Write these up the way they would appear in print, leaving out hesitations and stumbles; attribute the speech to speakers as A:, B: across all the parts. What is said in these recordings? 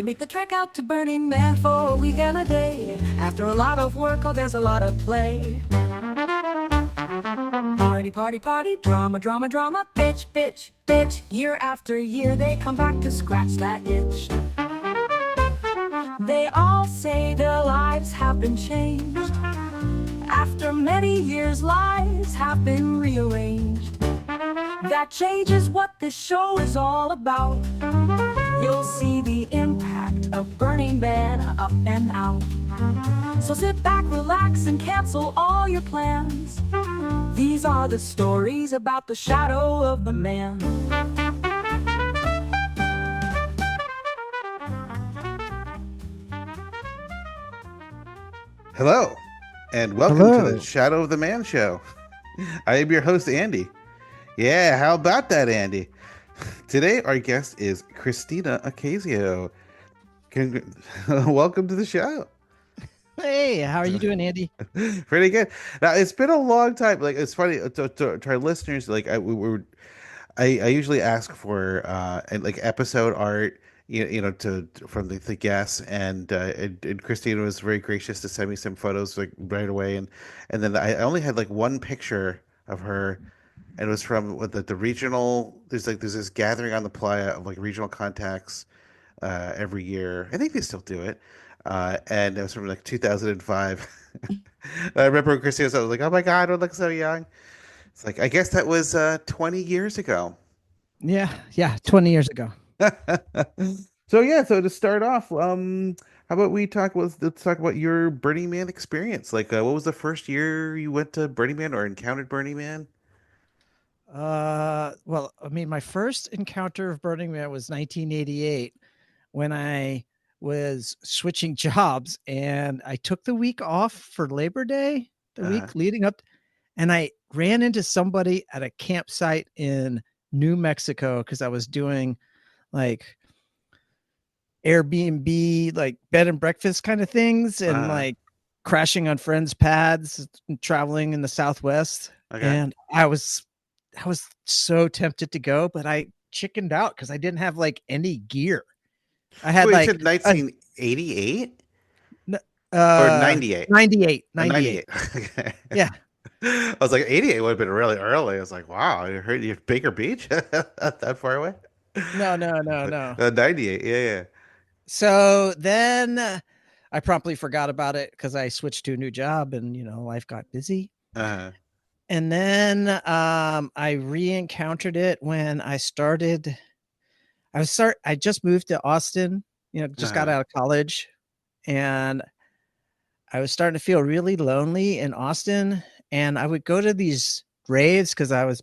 A: make the trek out to Burning Man for a week and a day. After a lot of work, oh, there's a lot of play. Party, party, party, drama, drama, drama, bitch, bitch, bitch. Year after year, they come back to scratch that itch. They all say their lives have been changed. After many years, lives have been rearranged. That change is what this show is all about. You'll see the impact of Burning Man up and out. So sit back, relax, and cancel all your plans. These are the stories about the shadow of the man.
B: Hello, and welcome to the Shadow of the Man show. I am your host, Andy. Yeah, how about that, Andy? Today, our guest is Xina Ocasio. Welcome to the show.
C: Hey, how are you doing, Andy?
B: Pretty good. Now, it's been a long time. Like, it's funny to our listeners. Like, I usually ask for like episode art. From the guests, and Christina was very gracious to send me some photos like right away, and then I only had like one picture of her, and it was from the regional. There's this gathering on the playa of like regional contacts every year. I think they still do it, and it was from like 2005. I remember Christina was like, "Oh my God, I look so young." It's like I guess that was 20 years ago.
C: Yeah, 20 years ago.
B: So to start off, how about let's talk about your Burning Man experience. Like, what was the first year you went to Burning Man or encountered Burning Man?
C: Well, I mean, my first encounter of Burning Man was 1988 when I was switching jobs and I took the week off for Labor Day, the week leading up, and I ran into somebody at a campsite in New Mexico because I was doing like Airbnb, like bed and breakfast kind of things, and like crashing on friends' pads, and traveling in the Southwest.
B: Okay.
C: And I was so tempted to go, but I chickened out because I didn't have like any gear. I had
B: you said 1988 or 98?
C: 98.
B: Okay.
C: Yeah.
B: I was like 88 would have been really early. I was like, wow, you heard you Baker Beach that far away?
C: No.
B: 98. Yeah.
C: So then I promptly forgot about it because I switched to a new job and, life got busy. And then I re-encountered it when I just moved to Austin, just got out of college, and I was starting to feel really lonely in Austin. And I would go to these raves because I was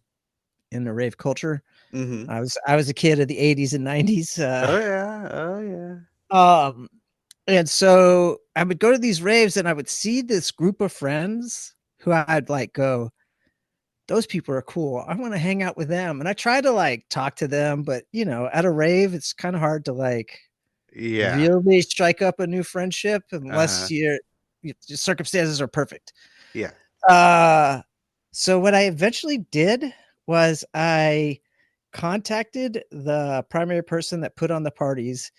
C: in the rave culture.
B: Mm-hmm.
C: I was a kid of the 80s and 90s.
B: Oh yeah.
C: And so I would go to these raves and I would see this group of friends who I'd like go, those people are cool. I want to hang out with them. And I try to like talk to them, but at a rave, it's kind of hard to like really strike up a new friendship unless your circumstances are perfect.
B: Yeah.
C: So what I eventually did was I contacted the primary person that put on the parties,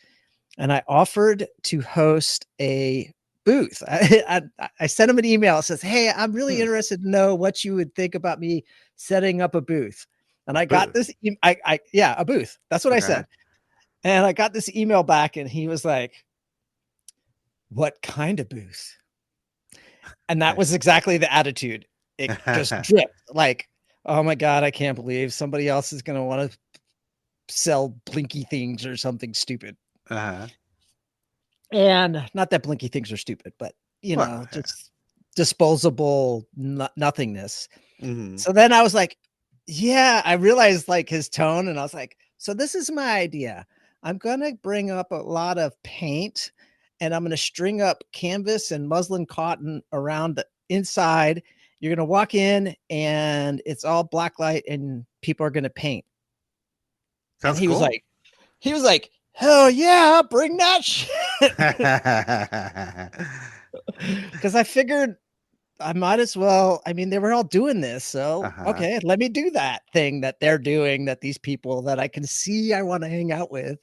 C: and I offered to host a booth. I sent him an email that says, "Hey, I'm really interested to know what you would think about me setting up a booth." And I got this, a booth. That's what I said. And I got this email back, and he was like, "What kind of booth?" And that was exactly the attitude. It just dripped like, "Oh my God, I can't believe somebody else is going to want to sell blinky things or something stupid." And not that blinky things are stupid, but just disposable nothingness.
B: Mm-hmm.
C: So then I was like, I realized like his tone, and I was like, so this is my idea. I'm going to bring up a lot of paint, and I'm going to string up canvas and muslin cotton around the inside. You're going to walk in and it's all black light and people are going to paint.
B: Sounds
C: cool. He was like, hell yeah, bring that shit. Because I figured I might as well. I mean, they were all doing this. So, okay, let me do that thing that they're doing, that these people that I can see I want to hang out with.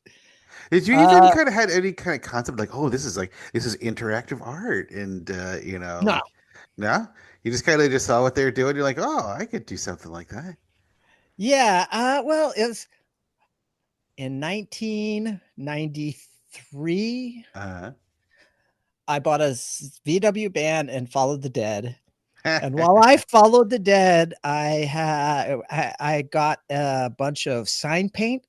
B: Did you even
C: Uh,
B: kind of had any kind of concept like, oh, this is interactive art, and
C: no,
B: no, you just kind of just saw what they were doing. You're like, oh, I could do something like that.
C: yeah. Well, it was in 1993.
B: Uh,
C: I bought a VW band and followed the dead. And while I followed the dead, I got a bunch of sign paint,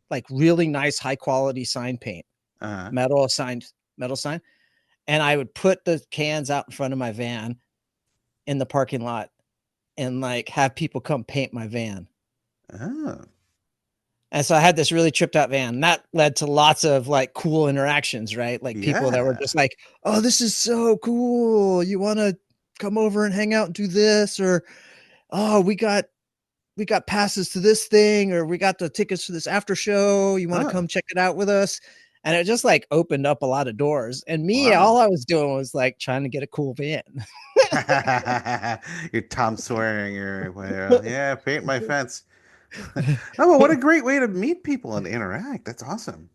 C: like really nice, high quality sign paint,
B: uh,
C: metal sign, and I would put the cans out in front of my van in the parking lot and like have people come paint my van.
B: oh,
C: And so I had this really tripped out van. And that led to lots of like cool interactions, right? Like people that were
B: yeah.
C: just like, "Oh, this is so cool. You want to come over and hang out and do this?" Or, "Oh, we got passes to this thing, or we got the tickets to this after show. You want to
B: Oh,
C: come check it out with us?" And it just like opened up a lot of doors. And me,
B: wow.
C: all I was doing was like trying to get a cool van.
B: You're Tom Swearing or whatever. Yeah, paint my fence. Oh, well, what a great way to meet people and interact. That's awesome.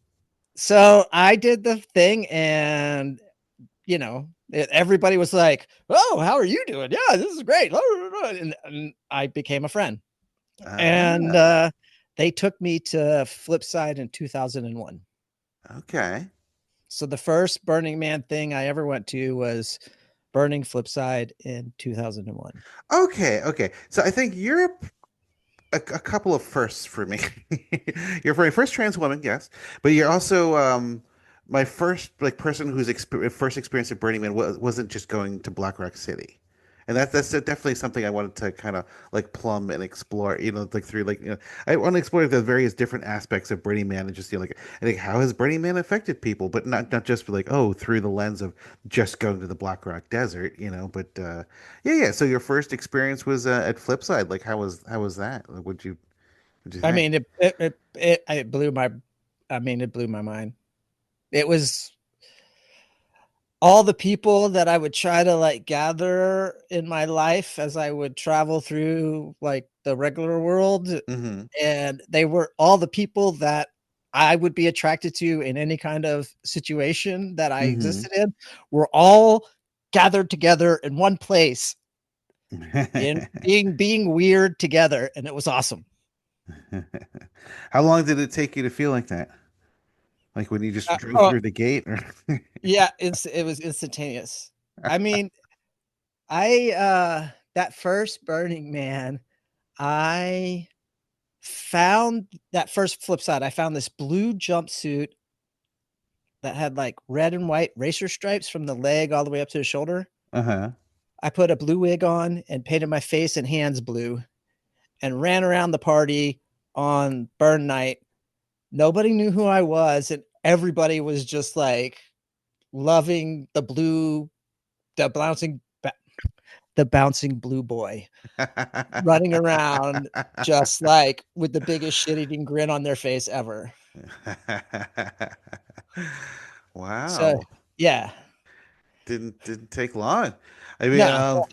C: So I did the thing, and everybody was like, "Oh, how are you doing? Yeah, this is great." And I became a friend. And
B: Ah,
C: they took me to Flipside in 2001.
B: okay.
C: So the first Burning Man thing I ever went to was Burning Flipside in 2001.
B: Okay, okay. So I think you're a couple of firsts for me. You're my first trans woman, yes, but you're also my first like person whose first experience at Burning Man wasn't just going to Black Rock City, and that's definitely something I wanted to kind of like plumb and explore. Like through like I want to explore the various different aspects of Burning Man and just like how has Burning Man affected people, but not just like oh through the lens of just going to the Black Rock Desert, but yeah. So your first experience was at Flipside. Like, how was that? Like, what'd you
C: I
B: think?
C: mean, it blew my, it blew my mind. It was all the people that I would try to like gather in my life as I would travel through like the regular world.
B: Mm-hmm.
C: And they were all the people that I would be attracted to in any kind of situation that I existed in, were all gathered together in one place in
B: Mm-hmm.
C: being weird together. And it was awesome.
B: How long did it take you to feel like that? Like when you just drove
C: Oh
B: through the gate? Or...
C: yeah, it was instantaneous. I mean, I that first Burning Man, I found that first flip side. I found this blue jumpsuit that had like red and white racer stripes from the leg all the way up to the shoulder.
B: Uh-huh.
C: I put a blue wig on and painted my face and hands blue and ran around the party on burn night. Nobody knew who I was, and everybody was just like loving the bouncing, the bouncing blue boy running around just like with the biggest shit eating grin on their face ever. So,
B: Wow.
C: yeah.
B: Didn't take long. I mean,
C: No,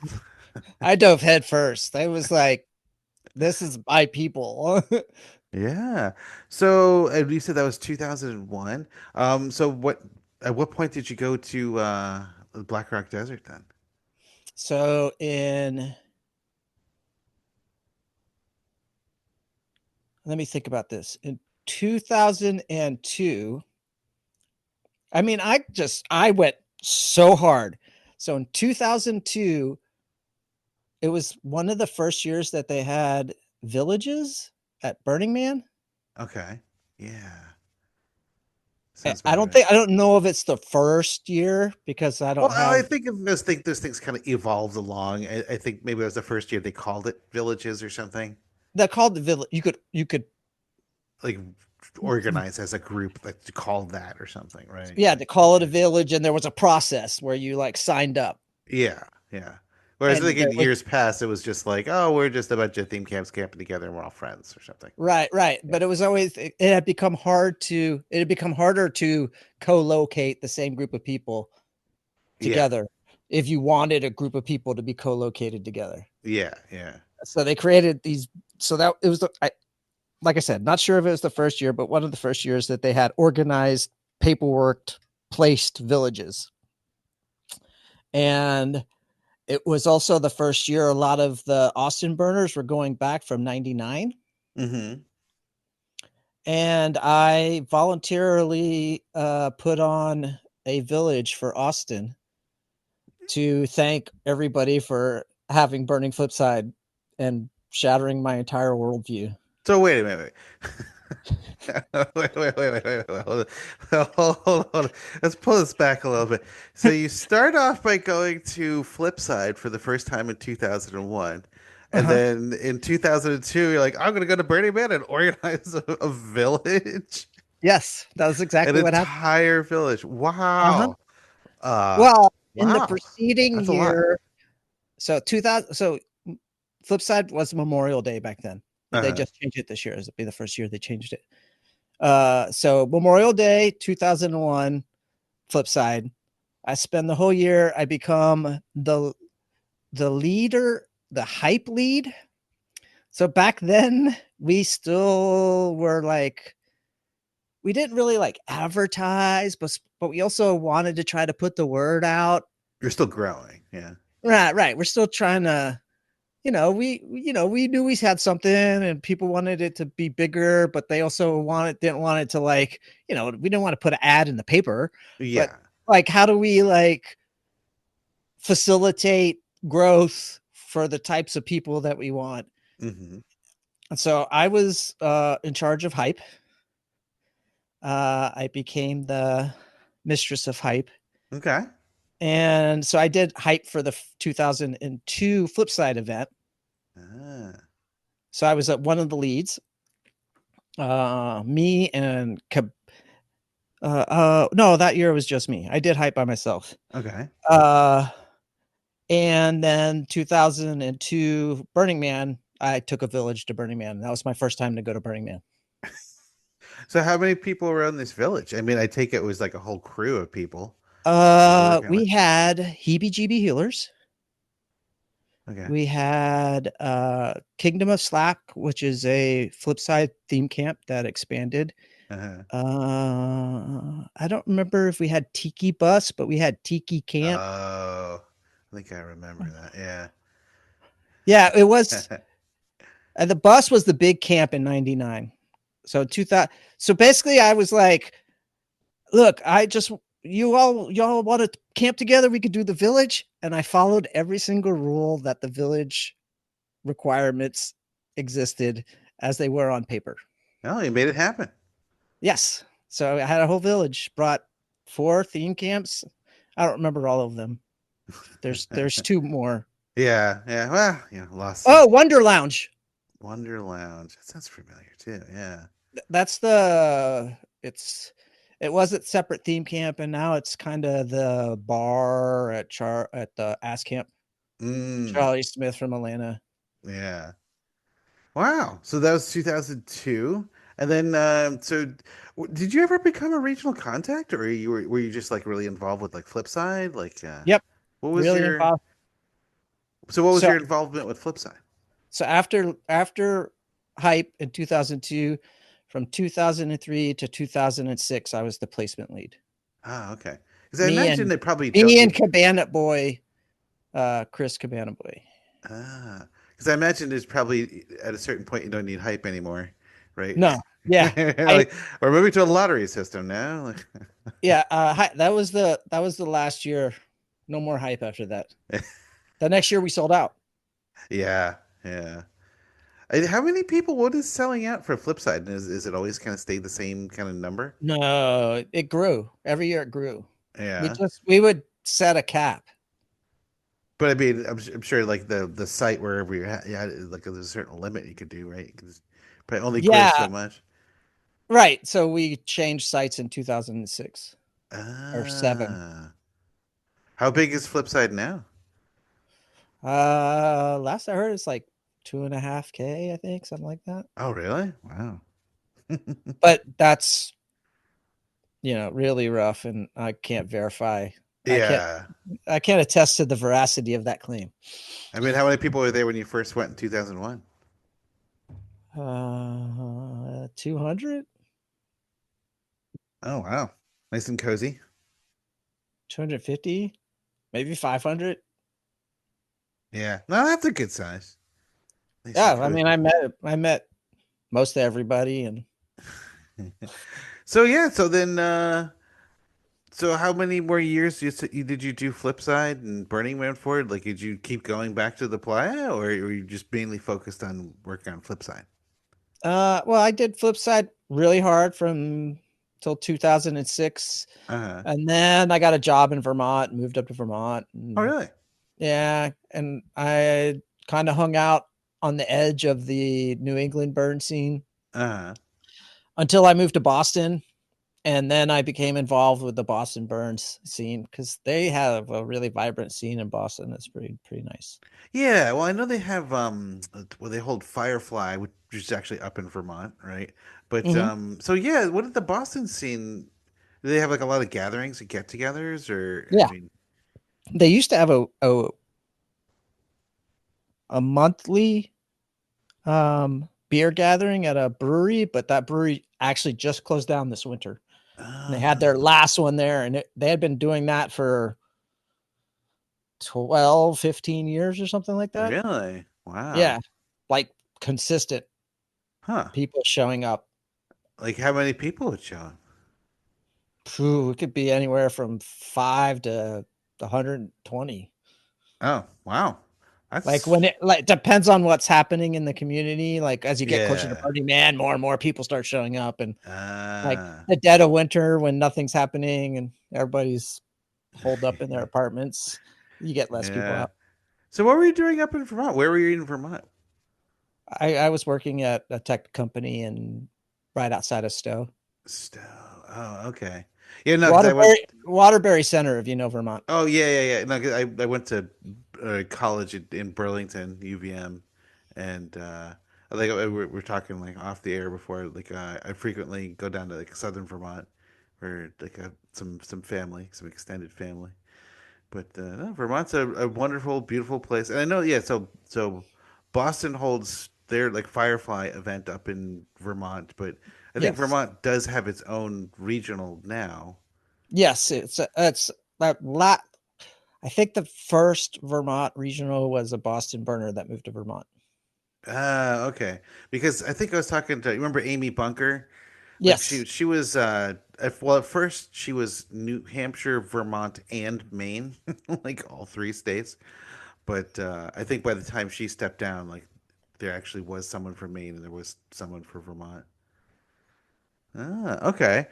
C: I dove head first. I was like, this is my people.
B: yeah. So, and you said that was 2001. So at what point did you go to the Black Rock Desert then?
C: So in let me think about this. In 2002, I went so hard. So in 2002, it was one of the first years that they had villages at Burning Man.
B: Okay. Yeah. Sounds
C: I
B: about right.
C: I don't know if it's the first year because I
B: Well,
C: don't
B: I
C: have
B: think those things kind of evolved along. I think maybe it was the first year they called it villages or something,
C: that called the village. You could
B: like organized as a group that called that or something, right?
C: yeah,
B: Like,
C: to call it a village, and there was a process where you like signed up.
B: yeah, yeah. Whereas I
C: And
B: think
C: there
B: in
C: was
B: years past, it was just like, oh, we're just a bunch of theme camps camping together and we're all friends or something.
C: right,
B: Yeah.
C: but it was always it had become harder to co-locate the same group of people
B: Yeah.
C: together if you wanted a group of people to be co-located together.
B: Yeah. Yeah.
C: So they created these. So that it was like I said, not sure if it was the first year, but one of the first years that they had organized, paperwork placed villages. And it was also the first year a lot of the Austin burners were going back from 99.
B: Mm-hmm.
C: And I voluntarily put on a village for Austin to thank everybody for having burning Flipside and shattering my entire worldview.
B: So wait a minute. Wait. Hold on. Let's pull this back a little bit. So you start off by going to Flipside for the first time in 2001. And
C: Uh-huh.
B: then in 2002, you're like, I'm going to go to Burning Man and organize a village,
C: Yes, that was
B: an
C: exactly what happened.
B: entire village.
C: Uh-huh.
B: Wow. Uh,
C: Well, in the
B: wow.
C: preceding
B: That's a lot.
C: year, so 2000, so Flipside was Memorial Day back then. They
B: Uh-huh.
C: just changed it this year. It'll be the first year they changed it. So Memorial Day 2001, Flipside. I spend the whole year. I become the leader, the hype lead. So back then, we still were like, we didn't really like advertise, but we also wanted to try to put the word out.
B: You're still growing. Yeah.
C: Right. We're still trying to, we knew we had something and people wanted it to be bigger, but they also didn't want it to like, we didn't want to put an ad in the paper, but
B: Yeah.
C: like, how do we like facilitate growth for the types of people that we want?
B: Mm-hmm.
C: And so I was in charge of hype. I became the mistress of hype.
B: Okay.
C: And so I did hype for the 2002 Flipside event.
B: Ah.
C: So I was at one of the leads. Me and no, that year it was just me. I did hype by myself.
B: Okay.
C: And then 2002 Burning Man, I took a village to Burning Man. That was my first time to go to Burning Man.
B: So how many people were in this village? I mean, I take it was like a whole crew of people that were working on
C: We
B: it.
C: had Heebie Jeebie Healers.
B: Okay.
C: We had Kingdom of Slack, which is a Flipside theme camp that expanded.
B: Uh-huh.
C: I don't remember if we had Tiki Bus, but we had Tiki Camp.
B: Oh, I think I remember that. Yeah.
C: Yeah, it was. The bus was the big camp in '99. So 2000. So basically, I was like, "Look, y'all want to camp together? We could do the village." And I followed every single rule that the village requirements existed as they were on paper.
B: Oh, you made it happen.
C: Yes. So I had a whole village, brought 4 theme camps. I don't remember all of them. There's 2 more.
B: Yeah. Yeah. Well, lost
C: Oh, Wonder Lounge.
B: Wonder Lounge. That sounds familiar too. Yeah.
C: That's it was a separate theme camp, and now it's kind of the bar at the Ass Camp.
B: Mm,
C: Charlie Smith from Atlanta.
B: yeah. Wow. So that was 2002. And then, did you ever become a regional contact, or were you just like really involved with like Flipside? Like,
C: Yep,
B: what was
C: really
B: your
C: involved.
B: what was
C: So
B: your involvement with Flipside?
C: so after hype in 2002, from 2003 to 2006, I was the placement lead.
B: Ah, okay. Because I
C: Me
B: imagine
C: and
B: they probably don't
C: me and
B: give.
C: Cabana Boy, Chris Cabana Boy.
B: Ah, because I imagine there's probably at a certain point you don't need hype anymore, right?
C: No, yeah, I
B: Like we're moving to a lottery system now. Like,
C: yeah. That was the last year. No more hype after that. The next year we sold out.
B: yeah, yeah. How many people? What is selling out for Flipside? And is it always kind of stayed the same kind of number?
C: No, it grew every year. It grew.
B: Yeah,
C: We would set a cap.
B: but I mean, I'm sure like the site wherever you had like there's a certain limit you could do, right? Because probably only grow
C: Yeah,
B: so much.
C: right. So we changed sites in 2006 or 7.
B: Ah, how big is Flipside now?
C: Last I heard it's like 2.5K, I think, something like that.
B: Oh, really? Wow.
C: But that's really rough, and I can't verify. I can't
B: Yeah.
C: I can't attest to the veracity of that claim.
B: I mean, how many people were there when you first went in 2001?
C: 200,
B: Oh wow, nice and cozy.
C: 250, maybe 500.
B: Yeah, no, that's a good size. Nice and
C: Yeah, I mean,
B: cozy.
C: I met most of everybody, and
B: So yeah, so then, so how many more years did you do Flipside and Burning Man for it? Like, did you keep going back to the playa, or were you just mainly focused on working on Flipside?
C: well, I did Flipside really hard from till 2006,
B: Uh-huh.
C: and then I got a job in Vermont, moved up to Vermont,
B: Oh,
C: and
B: really?
C: yeah, and I kind of hung out on the edge of the New England burn scene
B: Uh-huh.
C: until I moved to Boston. And then I became involved with the Boston Burns scene because they have a really vibrant scene in Boston. That's pretty nice.
B: Yeah, well, I know they have well, they hold Firefly, which is actually up in Vermont, right? But
C: Hmm.
B: so yeah, what did the Boston scene? Do they have like a lot of gatherings and get-togethers, or I
C: Yeah,
B: mean,
C: they used to have a monthly beer gathering at a brewery, but that brewery actually just closed down this winter. And they had their
B: uh,
C: last one there, and they had been doing that for 12, 15 years or something like that.
B: really?
C: Yeah,
B: Wow.
C: like consistent
B: Huh.
C: people showing up.
B: Like how many people would show up?
C: Phew, it could be anywhere from 5 to 120.
B: Oh, wow.
C: Like when
B: That's
C: it like depends on what's happening in the community. Like as you get closer to
B: yeah.
C: Burning Man, more and more people start showing up, and like
B: Uh,
C: the dead of winter when nothing's happening and everybody's holed up in their apartments, you get less people
B: yeah.
C: out.
B: So what were you doing up in Vermont? Where were you in Vermont?
C: I was working at a tech company and right outside of Stowe.
B: Stowe. Oh, okay. Yeah, no, because I went.
C: Waterbury Center, if you know Vermont.
B: Oh, yeah, yeah, yeah. No, 'cause I went to college in Burlington, UVM, and like we're talking like off the air before. Like I frequently go down to like southern Vermont for like some family, some extended family. But no, Vermont's a wonderful, beautiful place, and I know. Yeah, so Boston holds their like Firefly event up in Vermont, but I think
C: Yes.
B: Vermont does have its own regional now.
C: Yes, it's that lot. I think the first Vermont regional was a Boston burner that moved to Vermont.
B: Ah, okay. Because I think I was talking to, you remember Amy Bunker? Like
C: Yes.
B: she was well at first she was New Hampshire, Vermont, and Maine, like all three states. But I think by the time she stepped down, like there actually was someone from Maine and there was someone for Vermont. Ah, okay.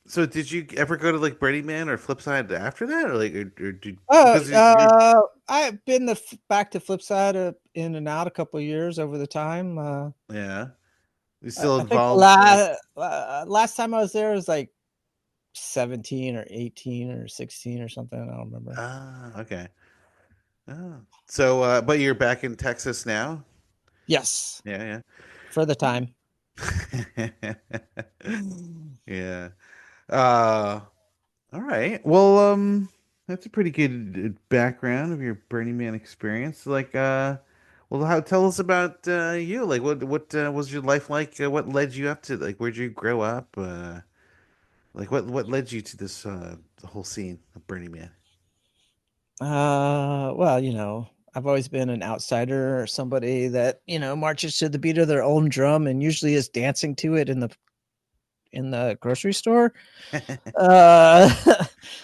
B: So did you ever go to like Burning Man or Flipside after that, or like, or did
C: Oh,
B: because you're
C: I've been back to Flipside in and out a couple of years over the time.
B: yeah, you still
C: I think
B: involved like
C: last time I was there was like 17 or 18 or 16 or something. I don't remember.
B: okay. Oh. So, but you're back in Texas now?
C: Yes,
B: Yeah,
C: for the time.
B: yeah. Yeah. Uh, all right. Well, that's a pretty good background of your Burning Man experience. Like, well, how tell us about you? Like, what was your life like? What led you up to like where'd you grow up? Like what led you to this the whole scene of Burning Man?
C: Well, I've always been an outsider or somebody that, marches to the beat of their own drum and usually is dancing to it in the grocery store. Uh,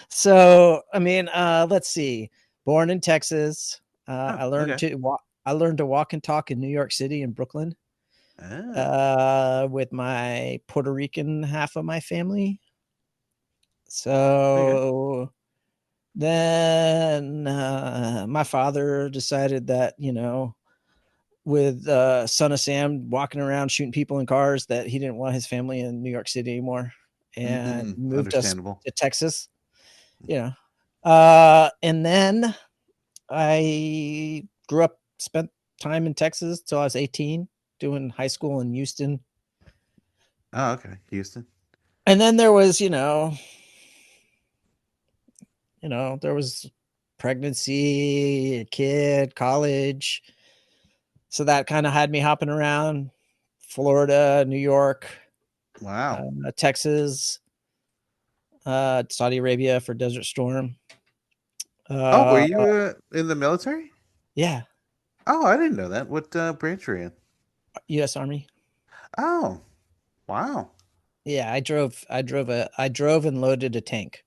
C: so I mean, let's see. Born in Texas,
B: Oh,
C: I learned
B: okay.
C: to walk. I learned to walk and talk in New York City and Brooklyn,
B: Ah,
C: with my Puerto Rican half of my family.
B: okay.
C: So then my father decided that, with Son of Sam walking around shooting people in cars, that he didn't want his family in New York City anymore and moved us
B: Understandable.
C: to Texas. You know, and then I grew up, spent time in Texas till I was 18, doing high school in Houston.
B: Oh, okay. Houston.
C: And then there was, there was pregnancy, a kid, college. So that kind of had me hopping around Florida, New York,
B: Wow.
C: Texas, Saudi Arabia for Desert Storm.
B: Oh, were
C: Uh,
B: you in the military?
C: yeah,
B: Oh, I didn't know that. What branch were you in?
C: U.S. Army.
B: Oh, wow.
C: Yeah, I drove and loaded a tank.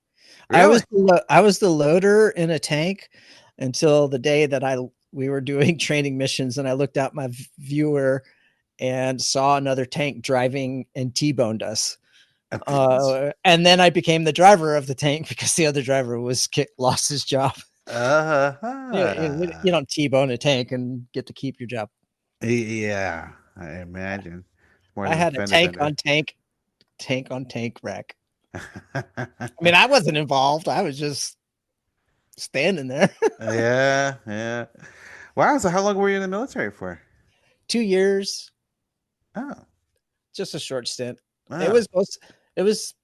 B: Really?
C: I was the loader in a tank until the day that we were doing training missions, and I looked out my viewer and saw another tank driving and T-boned us. And then I became the driver of the tank because the other driver lost his job. You
B: Uh-huh.
C: don't T-bone a tank and get to keep your job.
B: Yeah, I imagine. More
C: I
B: than a
C: had a
B: fender bender.
C: tank on tank wreck. I mean, I wasn't involved. I was just standing there.
B: Yeah, yeah. Wow, so how long were you in the military for?
C: 2 years,
B: Oh,
C: just a short stint. It
B: oh.
C: was it was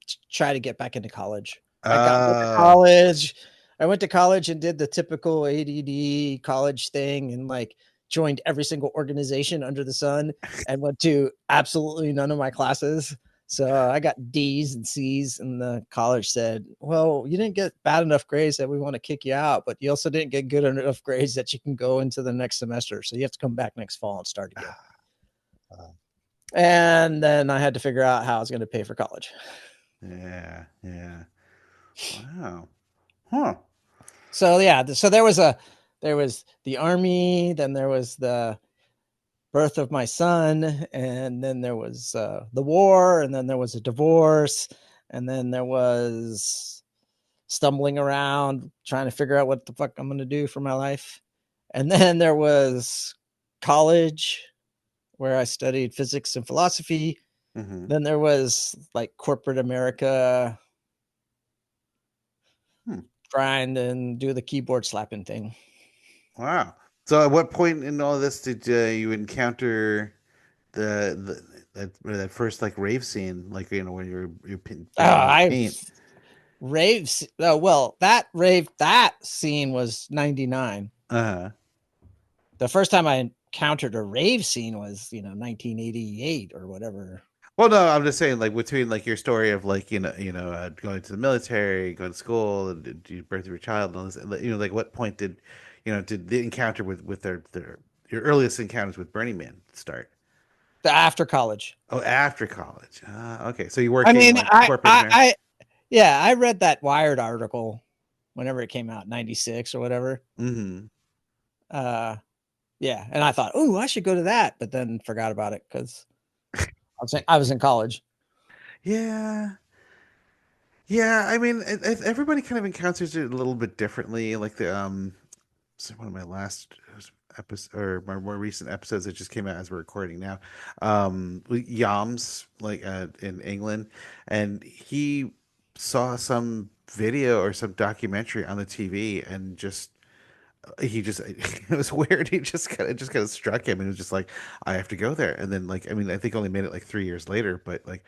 C: to try to get back into college. Went to
B: Oh.
C: college. I went to college and did the typical ADD college thing and like joined every single organization under the sun and went to absolutely none of my classes. So I got D's and C's, and the college said, "Well, you didn't get bad enough grades that we want to kick you out, but you also didn't get good enough grades that you can go into the next semester. So you have to come back next fall and start again." And then I had to figure out how I was going to pay for college.
B: Yeah, yeah. Wow. Huh.
C: So yeah, so there was the army, then there was the birth of my son, and then there was the war, and then there was a divorce, and then there was stumbling around trying to figure out what the fuck I'm going to do for my life. And then there was college where I studied physics and philosophy.
B: Hmm.
C: Then there was like corporate America,
B: Hmm.
C: grind and do the keyboard slapping thing.
B: Wow. So at what point in all this did you encounter that first like rave scene, like when you're dabbling with
C: I
B: paint?
C: raves. Oh, well, that scene was 99.
B: Uh-huh.
C: The first time I encountered a rave scene was, 1988 or whatever.
B: Well, no, I'm just saying, like between like your story of like going to the military, going to school, and you birth your child, and all this, like what point did the encounter with their your earliest encounters with Burning Man start?
C: The after college.
B: Oh, after college. Okay, so you're
C: I
B: working
C: mean,
B: like corporate America.
C: yeah, I read that Wired article whenever it came out, 96 or whatever.
B: Mm-hmm.
C: Uh, yeah, and I thought, oh, I should go to that, but then forgot about it because I was in college.
B: Yeah, yeah. I mean, everybody kind of encounters it a little bit differently. Like so one of my last episode or my more recent episodes that just came out as we're recording now, Yams like in England, and he saw some video or some documentary on the TV, and he just it was weird. He just kind of struck him, and it was just like I have to go there. And then like I mean I think only made it like 3 years later, but like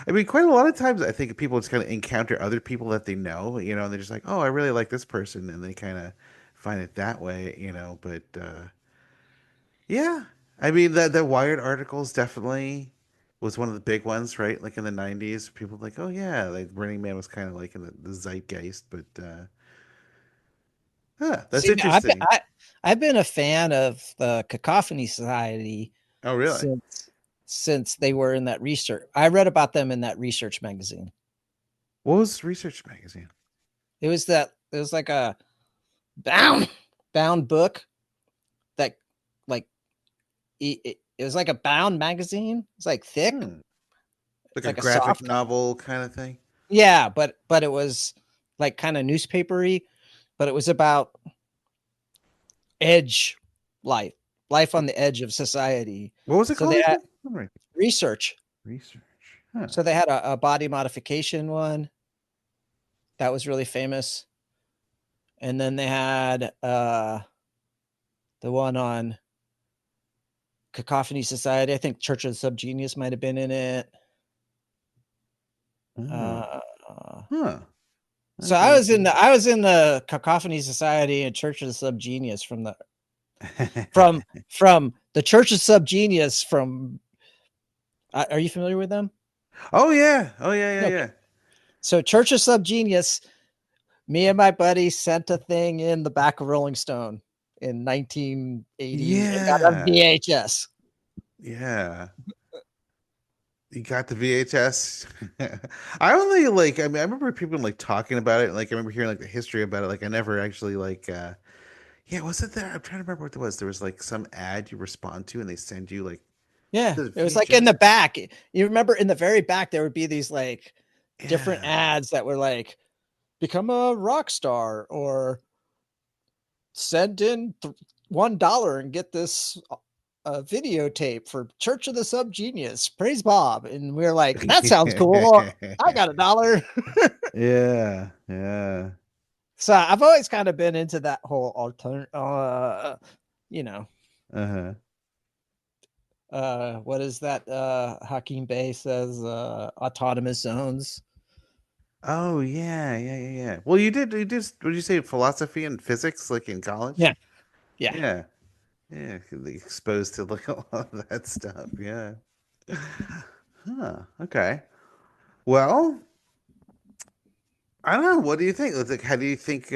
B: I mean, quite a lot of times I think people just kind of encounter other people that they know, and they're just like, oh, I really like this person, and they kind of find it that way. But yeah, I mean, the Wired articles definitely was one of the big ones, right? Like in the '90s, people were like, oh yeah, like Burning Man was kind of like in the zeitgeist, but that's
C: See,
B: interesting.
C: I've been a fan of the Cacophony Society
B: Oh, really?
C: since they were in that research. I read about them in that research magazine.
B: What was Research Magazine?
C: It was like a bound book that like it was like a bound magazine. It's like thick.
B: Hmm. Like
C: It's
B: a
C: like a
B: graphic
C: soft.
B: novel kind of thing?
C: Yeah, but it was like kind of newspapery, but it was about edge life, life on the edge of society.
B: What was it
C: So
B: called
C: they had
B: again? All right.
C: research.
B: Research. Huh.
C: So they had a body modification one that was really famous, and then they had the one on Cacophony Society. I think Church of the Subgenius might have been in it.
B: Oh.
C: Uh,
B: Huh.
C: so
B: Okay.
C: I was in the Cacophony Society and Church of the Subgenius from the from the Church of Subgenius. From are you familiar with them?
B: Oh yeah. Oh
C: Okay.
B: yeah.
C: So Church of Subgenius, me and my buddy sent a thing in the back of Rolling Stone in 1980. It got a
B: Yeah.
C: VHS.
B: Yeah. You got the VHS. I only like. I mean, I remember people like talking about it. Like, I remember hearing like the history about it. Like, I never actually like. Yeah, was it there? I'm trying to remember what it was. There was like some ad you respond to, and they send you like
C: Yeah,
B: the
C: it was like in the
B: VHS.
C: back. You remember in the very back there would be these like different
B: Yeah.
C: ads that were like become a rock star or send in $1 and get this videotape for Church of the Subgenius. Praise Bob. And we are like, that sounds cool. I got $1.
B: Yeah. Yeah.
C: So I've always kind of been into that whole alternate, you know,
B: Uh-huh.
C: what is that? Hakeem Bey says, autonomous zones.
B: Oh yeah. Well, what did you say, philosophy and physics like in college?
C: Yeah. Yeah.
B: Yeah. Yeah, like, exposed to like a lot of that stuff. Yeah. Huh. Okay. Well, I don't know. What do you think? Like, how do you think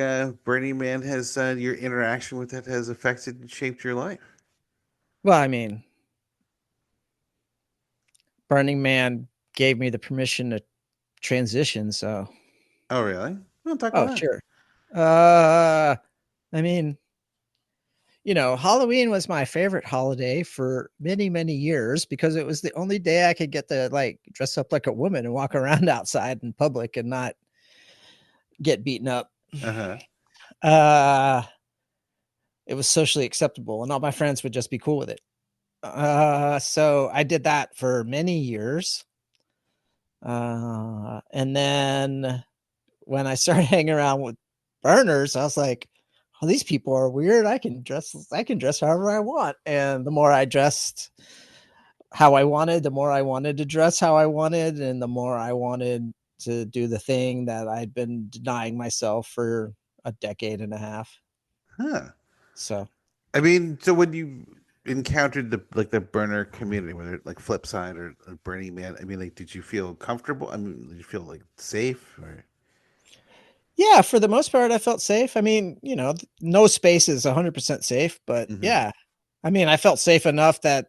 B: Burning Man has your interaction with it has affected and shaped your life?
C: Well, I mean, Burning Man gave me the permission to transition. So,
B: Oh, really? Well, talk
C: oh,
B: about that.
C: sure. I mean, Halloween was my favorite holiday for many, many years because it was the only day I could get to like dress up like a woman and walk around outside in public and not get beaten up.
B: Uh-huh.
C: Uh, it was socially acceptable and all my friends would just be cool with it. So I did that for many years. And then when I started hanging around with burners, I was like, oh, these people are weird. I can dress however I want. And the more I dressed how I wanted, the more I wanted to dress how I wanted, and the more I wanted to do the thing that I'd been denying myself for a decade and a half.
B: Huh.
C: So
B: I mean, so when you encountered the burner community, whether like Flipside or Burning Man, I mean, like, did you feel comfortable? I mean, did you feel like safe or?
C: yeah, for the most part, I felt safe. I mean, no space is 100% safe, but
B: Hmm.
C: yeah, I mean, I felt safe enough that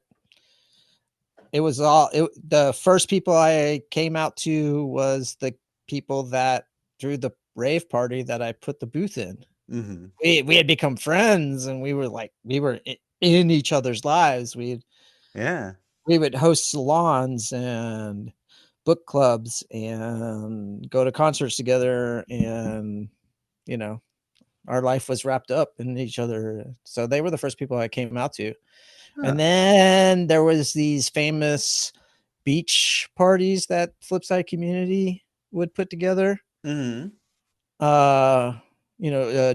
C: the first people I came out to was the people that threw the rave party that I put the booth in.
B: Hmm.
C: We had become friends and we were in each other's lives.
B: Yeah.
C: We would host salons and book clubs and go to concerts together, and you know our life was wrapped up in each other. So they were the first people I came out to. And
B: Huh.
C: then there was these famous beach parties that Flipside community would put together.
B: Hmm.
C: Uh,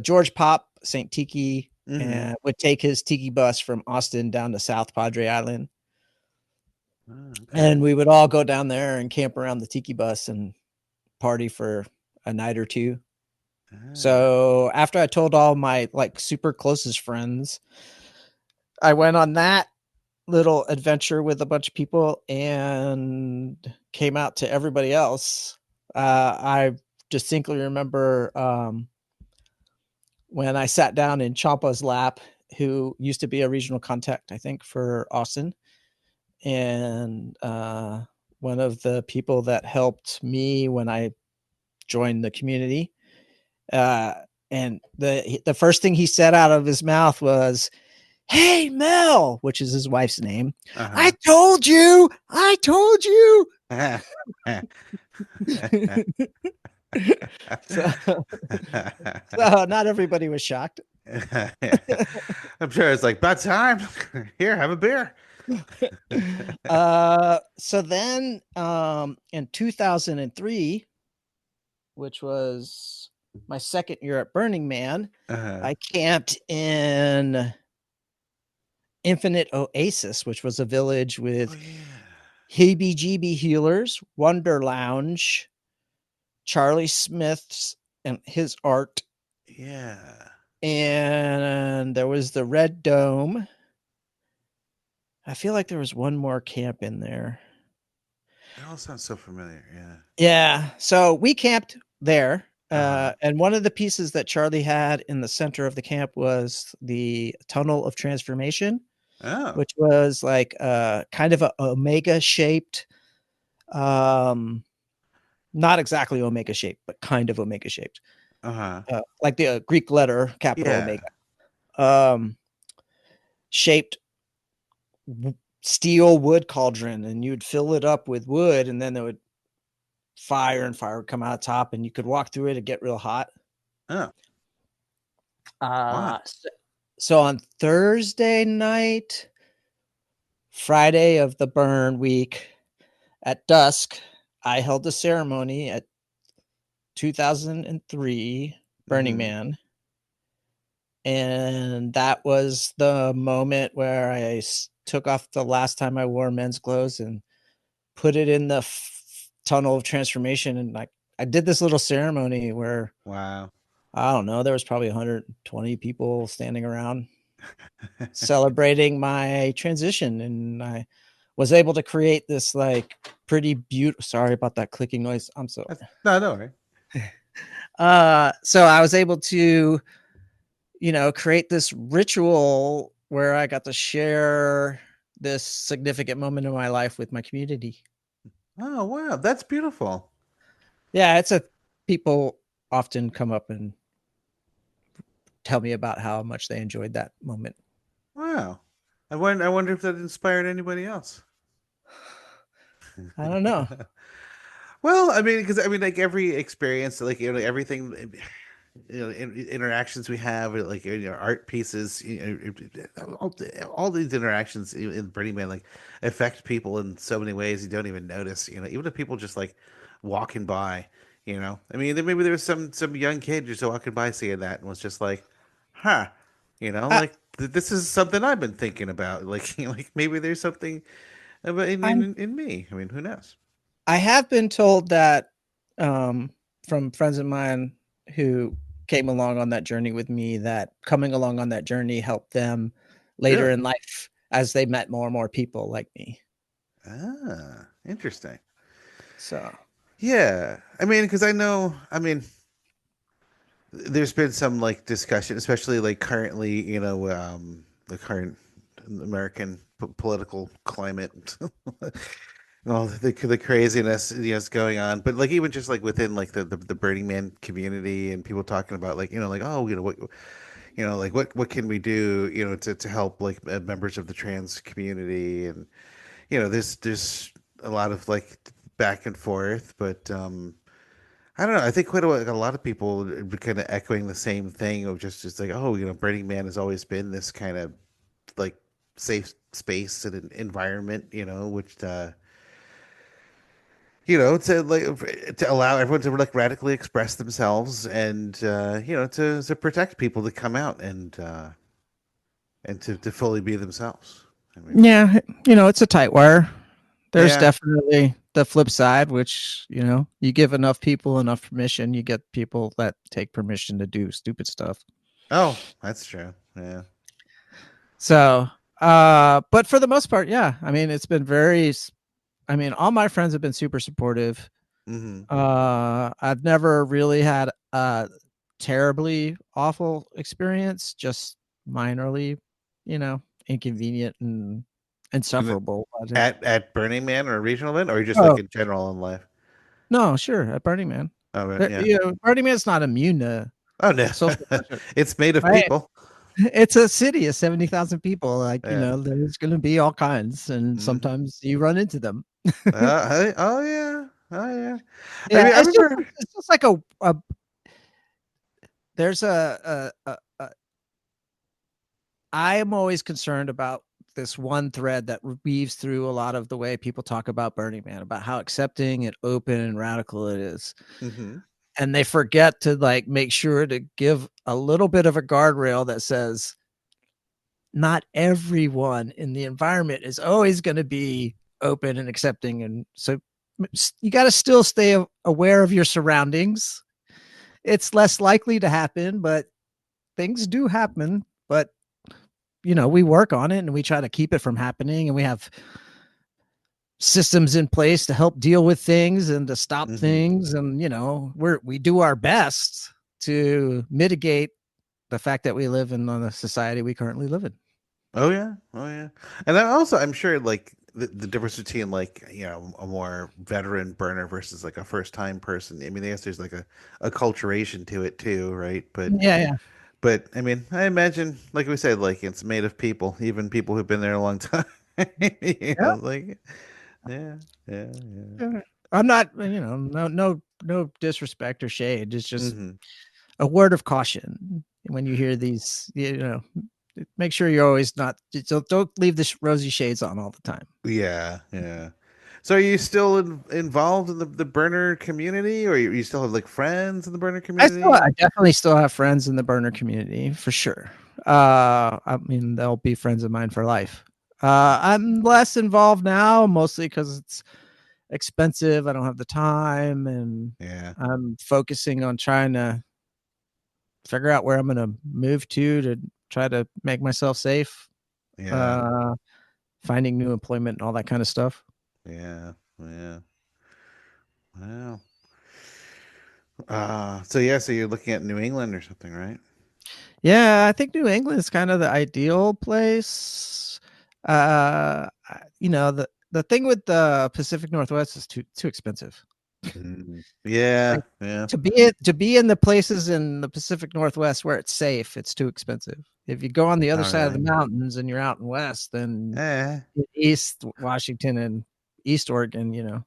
C: George Pop, St. Tiki,
B: Hmm.
C: and would take his tiki bus from Austin down to South Padre Island.
B: Oh, okay.
C: And we would all go down there and camp around the tiki bus and party for a night or two.
B: Ah.
C: So after I told all my like super closest friends, I went on that little adventure with a bunch of people and came out to everybody else. I distinctly remember when I sat down in Champa's lap, who used to be a regional contact, I think, for Austin. And one of the people that helped me when I joined the community. Uh, and the first thing he said out of his mouth was, "Hey, Mel," which is his wife's name. "I
B: Uh-huh.
C: told you. I told you." so, so not everybody was shocked.
B: I'm sure it's like about time. Here, have a beer.
C: So then in 2003, which was my second year at Burning Man,
B: Uh-huh.
C: I camped in Infinite Oasis, which was a village
B: Oh
C: with
B: yeah.
C: heebie jeebie healers, Wonder Lounge, Charlie Smith's and his art,
B: Yeah.
C: And there was the Red Dome. I feel like there was one more camp in there.
B: It all sounds so familiar. Yeah.
C: Yeah. So we camped there.
B: Uh-huh.
C: And one of the pieces that Charlie had in the center of the camp was the tunnel of transformation,
B: Oh.
C: which was like kind of a omega shaped, um, not exactly omega shaped, but kind of omega shaped,
B: Uh-huh.
C: like the Greek letter capital
B: Yeah.
C: omega, um, shaped steel wood cauldron, and you'd fill it up with wood, and then there would fire would come out top, and you could walk through it and get real hot.
B: Oh. Wow.
C: So on Thursday night, Friday of the burn week, at dusk, I held a ceremony at 2003 Burning
B: Mm-hmm.
C: Man. And that was the moment where I took off the last time I wore men's clothes and put it in the tunnel of transformation. And I did this little ceremony where,
B: Wow.
C: I don't know, there was probably 120 people standing around celebrating my transition. And I was able to create this like pretty beautiful, sorry about that clicking noise. I'm so,
B: No, don't worry.
C: so I was able to, create this ritual where I got to share this significant moment in my life with my community.
B: Oh, wow. That's beautiful.
C: Yeah, people often come up and tell me about how much they enjoyed that moment.
B: Wow. I wonder if that inspired anybody else.
C: I don't know.
B: Well, I mean, because I mean, like every experience, like everything, interactions we have, like art pieces, all these interactions in Burning Man, like affect people in so many ways you don't even notice. Even if people just like walking by, I mean, then maybe there was some young kid just walking by seeing that and was just like, huh,
C: I,
B: like this is something I've been thinking about. Like, like maybe there's something about
C: I'm
B: in me. I mean, who knows?
C: I have been told that from friends of mine who came along on that journey with me, that coming along on that journey helped them later
B: Really?
C: in life as they met more and more people like me.
B: Ah, interesting.
C: So
B: Yeah. I mean, because I know, I mean, there's been some like discussion, especially like currently, the current American political climate, all the craziness, is going on. But like even just like within like the Burning Man community and people talking about like, like, oh, what, like what can we do, to help like members of the trans community. And there's a lot of like back and forth, but I don't know. I think quite a lot of people are kind of echoing the same thing of just like, oh, Burning Man has always been this kind of like safe space and an environment, which to like to allow everyone to like radically express themselves and to protect people to come out and to fully be themselves. I mean,
C: yeah, it's a tight wire. There's
B: yeah.
C: definitely the flip side, which, you give enough people enough permission, you get people that take permission to do stupid stuff.
B: Oh, that's true. Yeah.
C: So, but for the most part, yeah. I mean, it's been all my friends have been super supportive.
B: Hmm.
C: I've never really had a terribly awful experience, just minorly, inconvenient and insufferable.
B: At Burning Man or a regional event, or just like
C: Oh,
B: in general in life?
C: no, sure, at Burning Man.
B: Oh, but yeah.
C: Burning Man's not immune to
B: Oh no,
C: social pressure,
B: it's made of
C: right?
B: people.
C: It's a city of 70,000 people. Like,
B: Yeah.
C: there's going to be all kinds, and
B: Hmm.
C: sometimes you run into them.
B: Oh yeah. Oh yeah. I
C: Yeah,
B: mean, I remember.
C: it's just like there's a I am always concerned about this one thread that weaves through a lot of the way people talk about Burning Man, about how accepting and open and radical it is.
B: Hmm.
C: And they forget to like make sure to give a little bit of a guardrail that says not everyone in the environment is always going to be open and accepting. And so you got to still stay aware of your surroundings. It's less likely to happen, but things do happen, but we work on it and we try to keep it from happening, and we have systems in place to help deal with things and to stop
B: Hmm.
C: things. And, we do our best to mitigate the fact that we live in the society we currently live in.
B: Oh yeah, oh yeah. And then also, I'm sure like the difference between like a more veteran burner versus like a first time person. I mean, I guess there's like a culturation to it too, right?
C: Yeah, yeah.
B: But I mean, I imagine, like we said, like it's made of people, even people who've been there a long time.
C: Yeah.
B: Like yeah, yeah, yeah.
C: Yeah. I'm not, no disrespect or shade. It's just
B: Hmm.
C: a word of caution when you hear these. Make sure you're always not. Don't leave the rosy shades on all the time.
B: Yeah, yeah. So are you still involved in the burner community, or you still have like friends in the burner
C: I
B: community?
C: definitely still have friends in the burner community for sure. I mean, they'll be friends of mine for life. I'm less involved now, mostly because it's expensive. I don't have the time, and
B: Yeah,
C: I'm focusing on trying to figure out where I'm going to move to try to make myself safe,
B: yeah,
C: uh, finding new employment and all that kind of stuff.
B: yeah, yeah. Wow. So yeah, so you're looking at New England or something, right?
C: Yeah, I think New England is kind of the ideal place. The thing with the Pacific Northwest is too expensive.
B: Mm. Yeah,
C: Like
B: yeah.
C: to be in the places in the Pacific Northwest where it's safe, it's too expensive. If you go on the other
B: Oh,
C: side of the
B: really?
C: mountains and you're out in West, then
B: Eh.
C: East Washington and East Oregon,
B: Yeah.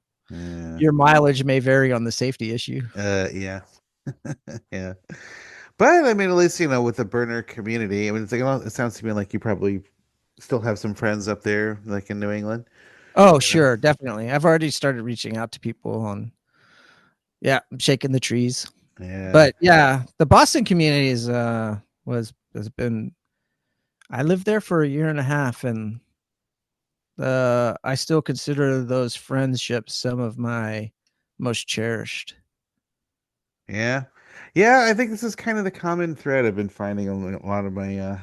C: your mileage may vary on the safety issue.
B: Yeah. Yeah. But I mean, at least with the burner community. I mean, it's like it sounds to me like you probably still have some friends up there, like in New England.
C: Oh,
B: You know?
C: sure, definitely. I've already started reaching out to people on, yeah, I'm shaking the trees.
B: Yeah.
C: But yeah, the Boston community has been. I lived there for a year and a half, and I still consider those friendships some of my most cherished.
B: Yeah. Yeah. I think this is kind of the common thread I've been finding on a lot of my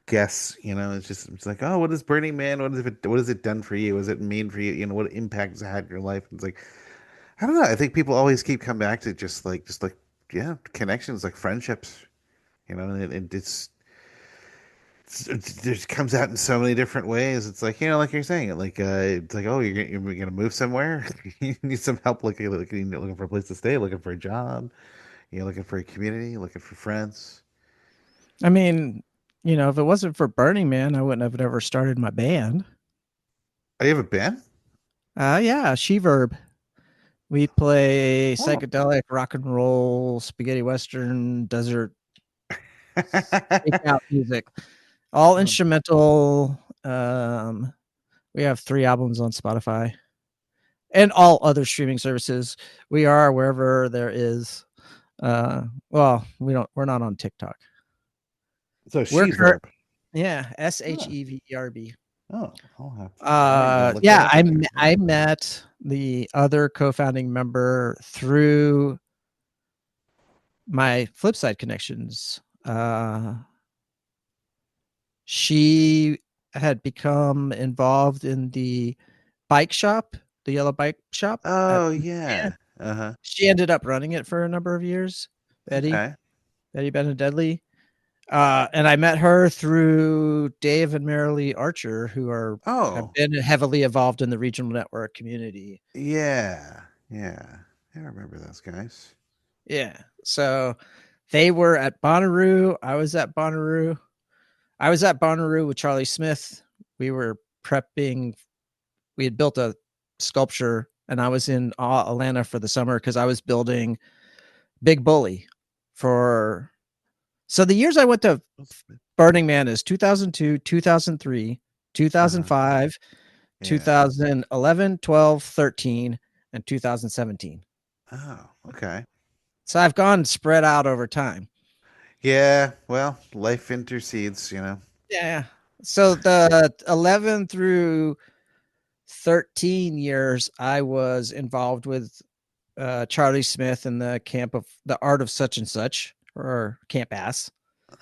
B: guests. It's like, oh, what is Burning Man? What has it done for you? What does it mean for you? What impact has it had in your life? It's like, I don't know. I think people always keep coming back to just like, yeah, connections, like friendships. And it just comes out in so many different ways. It's like, like you're saying, it's like, oh, you're gonna move somewhere. You need some help, looking for a place to stay, looking for a job. You're looking for a community, looking for friends.
C: I mean, if it wasn't for Burning Man, I wouldn't have ever started my band.
B: Oh, you have a band?
C: Yeah, Sheverb. We play
B: Oh.
C: psychedelic rock and roll, spaghetti western, desert takeout music, all
B: Oh.
C: instrumental. We have 3 albums on Spotify and all other streaming services. We are wherever there is. Well, we're not on TikTok.
B: So
C: We're
B: she's
C: current.
B: verb.
C: Yeah,
B: Oh,
C: Sheverb.
B: oh, I might go look that
C: Yeah,
B: up later.
C: I met the other co-founding member through my Flipside connections. She had become involved in the bike shop, the yellow bike shop at
B: Oh
C: yeah.
B: yeah. Uh-huh.
C: She ended up running it for a number of years. Betty,
B: Okay.
C: Betty Benededley. And I met her through Dave and Marilee Archer, who have
B: Oh,
C: been heavily involved in the regional network community.
B: yeah. Yeah. I remember those guys.
C: Yeah. So they were at Bonnaroo. I was at Bonnaroo. I was at Bonnaroo with Charlie Smith. We were prepping. We had built a sculpture, and I was in Atlanta for the summer because I was building Big Bully for. So the years I went to Burning Man is 2002, 2003,
B: Uh-huh.
C: 2005,
B: Yeah.
C: 2011, 12, 13, and 2017.
B: Oh, okay.
C: So I've gone spread out over time.
B: Yeah, well, life intercedes.
C: Yeah. So the 11 through 13 years, I was involved with Charlie Smith in the camp of the art of such and such, or Camp Ass.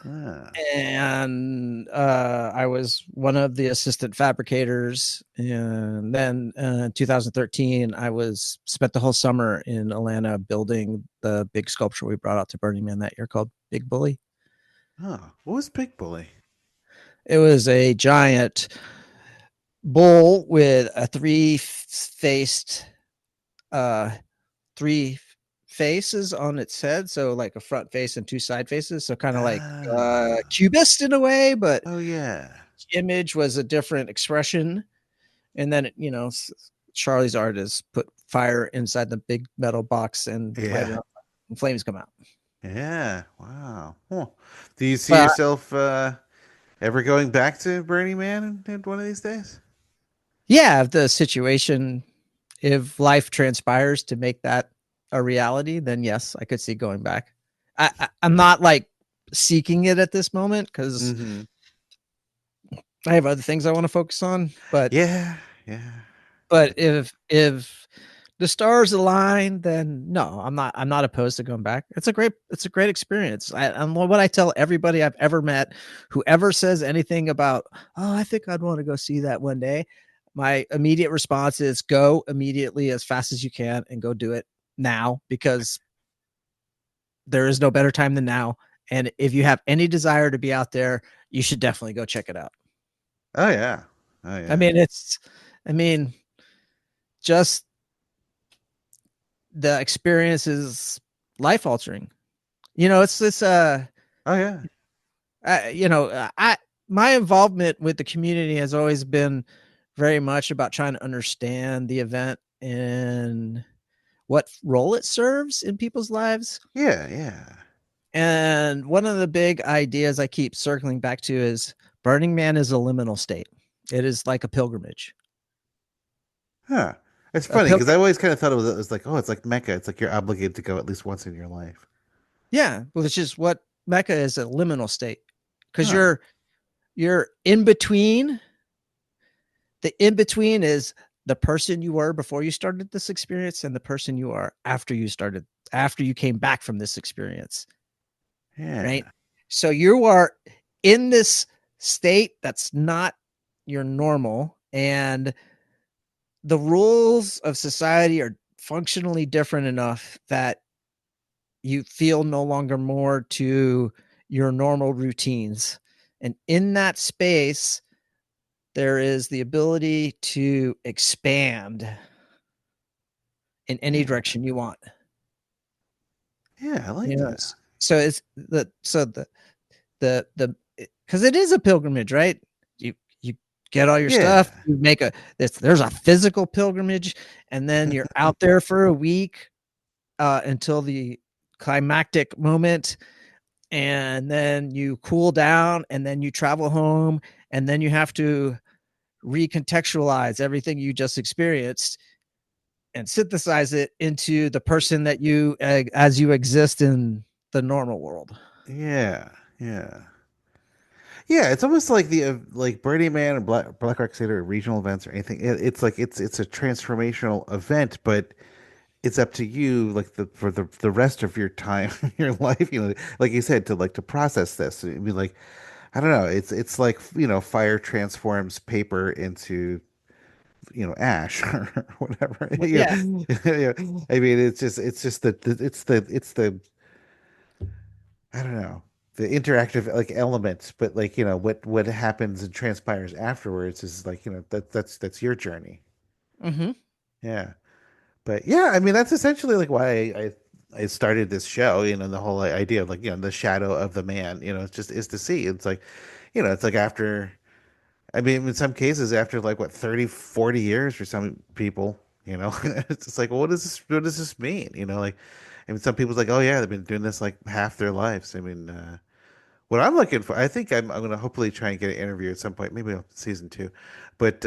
B: Ah.
C: And I was one of the assistant fabricators. And then in 2013, I was spent the whole summer in Atlanta building the big sculpture we brought out to Burning Man that year called Big Bully.
B: Oh, what was Big Bully?
C: It was a giant bull with a uh, three faces on its head, so like a front face and two side faces, so kind of like
B: Ah.
C: cubist in a way, but
B: Oh yeah.
C: image was a different expression. And then Charlie's artist put fire inside the big metal box and light it
B: Yeah.
C: up, and flames come out.
B: Yeah. Wow. Huh. Do you see
C: But
B: yourself ever going back to Burning Man in one of these days?
C: yeah, if the situation, if life transpires to make that a reality, then yes, I could see going back. I'm not like seeking it at this moment because
B: Mm-hmm.
C: I have other things I want to focus on. But
B: Yeah. Yeah.
C: but if the stars align, then no, I'm not opposed to going back. It's a great experience. And what I tell everybody I've ever met, whoever says anything about, oh, I think I'd want to go see that one day, my immediate response is go immediately as fast as you can and go do it now, because there is no better time than now. And if you have any desire to be out there, you should definitely go check it out.
B: Oh yeah. Oh
C: I
B: yeah.
C: mean, I mean, just the experience is life altering. It's this
B: Oh yeah.
C: I my involvement with the community has always been very much about trying to understand the event and what role it serves in people's lives.
B: Yeah. Yeah.
C: And one of the big ideas I keep circling back to is Burning Man is a liminal state. It is like a pilgrimage.
B: Huh. It's
C: A
B: funny because I
C: pilgrim
B: always kind of thought it was like, oh, it's like Mecca. It's like you're obligated to go at least once in your life.
C: Yeah, which is what Mecca is, a liminal state. Because
B: Huh.
C: you're in between. The in between is the person you were before you started this experience and the person you are after you came back from this experience, right?
B: Yeah.
C: So you are in this state that's not your normal, and the rules of society are functionally different enough that you feel no longer more to your normal routines. And in that space, there is the ability to expand in any
B: Yeah.
C: direction you want.
B: Yeah. I like
C: You know,
B: that.
C: so it's the because it is a pilgrimage, right? You get all your stuff,
B: Yeah.
C: you make there's a physical pilgrimage, and then you're out there for a week until the climactic moment, and then you cool down, and then you travel home, and then you have to recontextualize everything you just experienced and synthesize it into the person that you as you exist in the normal world.
B: Yeah. Yeah. Yeah, it's almost like the like Burning Man and Black Rock City or regional events or anything. It's like it's a transformational event, but it's up to you, like for the rest of your time, your life. Like you said, to process this. I mean, like I don't know. It's like fire transforms paper into ash or whatever.
C: Well, yeah.
B: Yeah. I mean, it's just the I don't know, the interactive like elements, but like what happens and transpires afterwards is like that's your journey.
C: Mm-hmm.
B: Yeah, but yeah, I mean that's essentially like why I started this show. The whole idea of like the shadow of the man. It's just is to see. It's like it's like after. I mean, in some cases, after like what 30, 40 years for some people, it's just like, well, what does this mean? Like, I mean, some people's like, oh yeah, they've been doing this like half their lives. I mean, what I'm looking for, I think I'm going to hopefully try and get an interview at some point, maybe on season two, but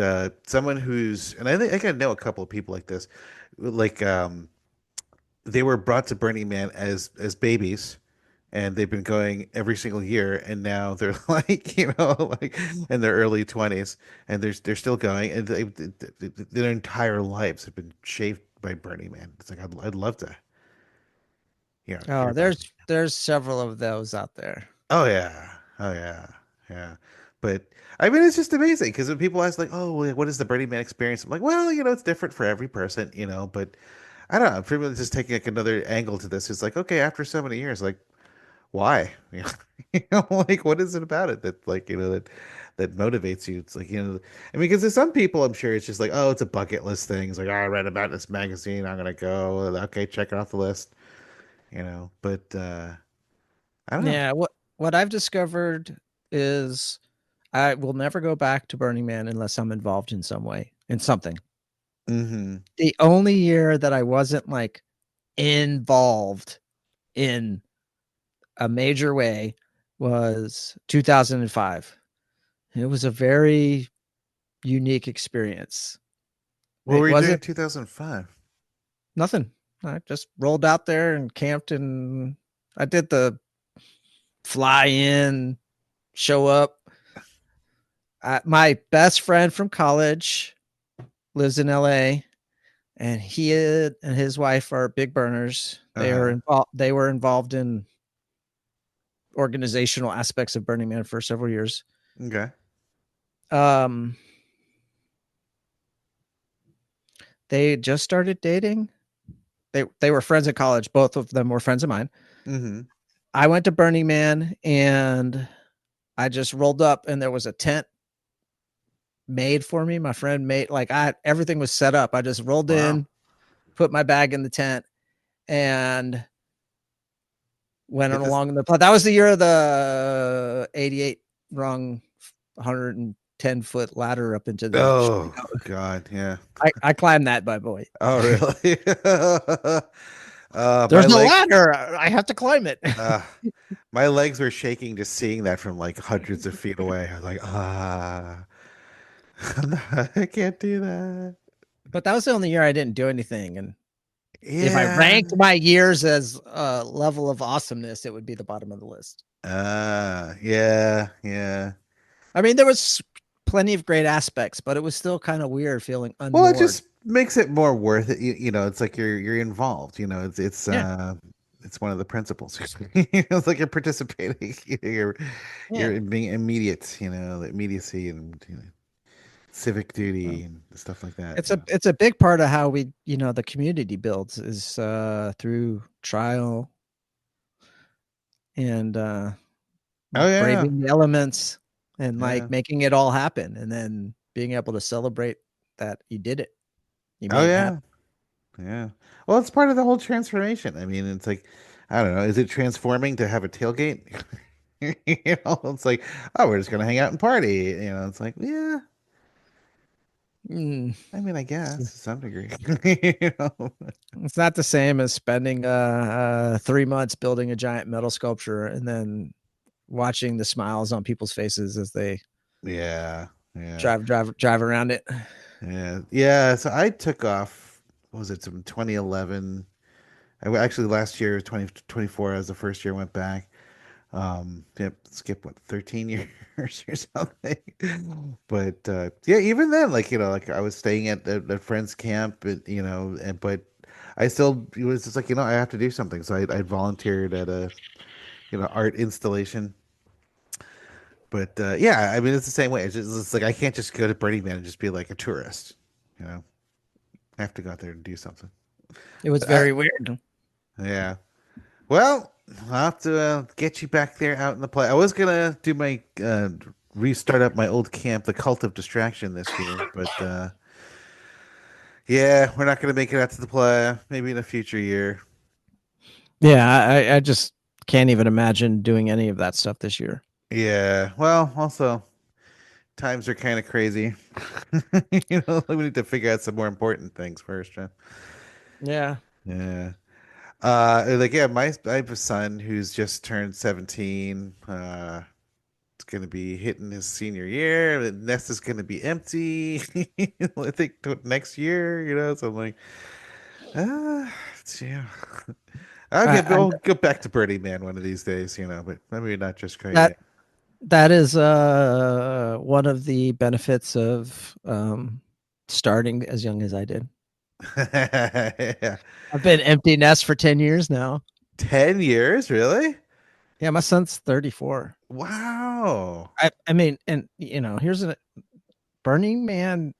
B: someone who's, and I think I know a couple of people like this, like they were brought to Burning Man as babies, and they've been going every single year, and now they're like like in their early 20s, and they're still going, and their entire lives have been shaped by Burning Man. It's like I'd love to hear
C: Oh,
B: about.
C: there's several of those out there.
B: Oh yeah. Oh yeah. Yeah. But I mean, it's just amazing because when people ask like, "Oh, well, what is the Burning Man experience?" I'm like, "Well, it's different for every person, But I don't know. For me, just taking like another angle to this, it's like, okay, after so many years, like, why? Like, what is it about it that like that motivates you? It's like I mean, because there's some people, I'm sure it's just like, oh, it's a bucket list thing. It's like, oh, I read about this magazine, I'm gonna go. Okay, check it off the list. But I don't know.
C: Yeah, what I've discovered is I will never go back to Burning Man unless I'm involved in some way, in something.
B: Hmm.
C: The only year that I wasn't like involved in a major way was 2005. It was a very unique experience.
B: What
C: It
B: were you doing in
C: wasn't
B: 2005?
C: nothing. I just rolled out there and camped, and I did the fly in, show up. My best friend from college lives in LA, and and his wife are big burners. They are
B: Uh-huh.
C: involved. They were involved in organizational aspects of Burning Man for several years.
B: Okay.
C: Um, they just started dating. They were friends in college. Both of them were friends of mine.
B: Hmm.
C: I went to Burning Man and I just rolled up, and there was a tent made for me. My friend made like I everything was set up. I just rolled
B: Wow.
C: in, put my bag in the tent, and went
B: It
C: on
B: just
C: along in the that was the year of the 88 rung 110-foot ladder up into the
B: oh God, yeah.
C: I climbed that by boy.
B: Oh really? My
C: There's no
B: leg
C: ladder. I have to climb it.
B: uh my legs were shaking just seeing that from like hundreds of feet away. I was like, I can't do that.
C: But that was the only year I didn't do anything. And if I
B: Yeah.
C: ranked my years as a level of awesomeness, it would be the bottom of the list.
B: Yeah, yeah.
C: I mean, there was plenty of great aspects, but it was still kind of weird feeling
B: Well, it
C: unmoored.
B: just makes it more worth it. It's like you're involved.
C: Yeah,
B: It's one of the principles. It's like you're participating. You're
C: yeah.
B: being immediate. The immediacy and civic duty and stuff like that.
C: It's a big part of how we the community builds is through trial and
B: Oh yeah,
C: braving the elements and
B: yeah.
C: like making it all happen, and then being able to celebrate that you did it, you
B: Oh
C: made it
B: yeah,
C: happen.
B: yeah. Well, it's part of the whole transformation. I mean, it's like I don't know. Is it transforming to have a tailgate? It's like, oh, we're just gonna hang out and party. It's like, yeah.
C: Mm,
B: I mean, I guess to some degree. You know?
C: it's not the same as spending 3 months building a giant metal sculpture and then watching the smiles on people's faces as they
B: Yeah, yeah,
C: drive around it.
B: yeah, yeah. So I took off. What was it? Some 2011. Actually last year, 2024, as the first year I went back. Yep, skip what 13 years or something. But yeah, even then, like like I was staying at a friend's camp, but I still it was just like I have to do something. So I volunteered at a art installation. But yeah, I mean, it's the same way. It's like I can't just go to Burning Man and just be like a tourist. You know, I have to go out there and do something.
C: It was
B: But I,
C: very weird.
B: yeah. Well, I'll have to get you back there out in the play. I was gonna do my restart up my old camp, the Cult of Distraction, this year, but yeah, we're not gonna make it out to the play. Maybe in a future year.
C: Yeah, I just can't even imagine doing any of that stuff this year.
B: Yeah. Well, also times are kind of crazy. We need to figure out some more important things first, John.
C: Yeah.
B: Yeah. Like yeah, I have a son who's just turned 17. It's gonna be hitting his senior year. The nest is gonna be empty. I think next year, so I'm like, yeah. Okay, but
C: I
B: we'll go back to Birdie Man one of these days, but maybe not just quite
C: that
B: yet.
C: that is one of the benefits of starting as young as I did.
B: Yeah.
C: I've been empty nest for 10 years now.
B: 10 years, really?
C: Yeah, my son's 34.
B: Wow.
C: I mean, and here's a Burning Man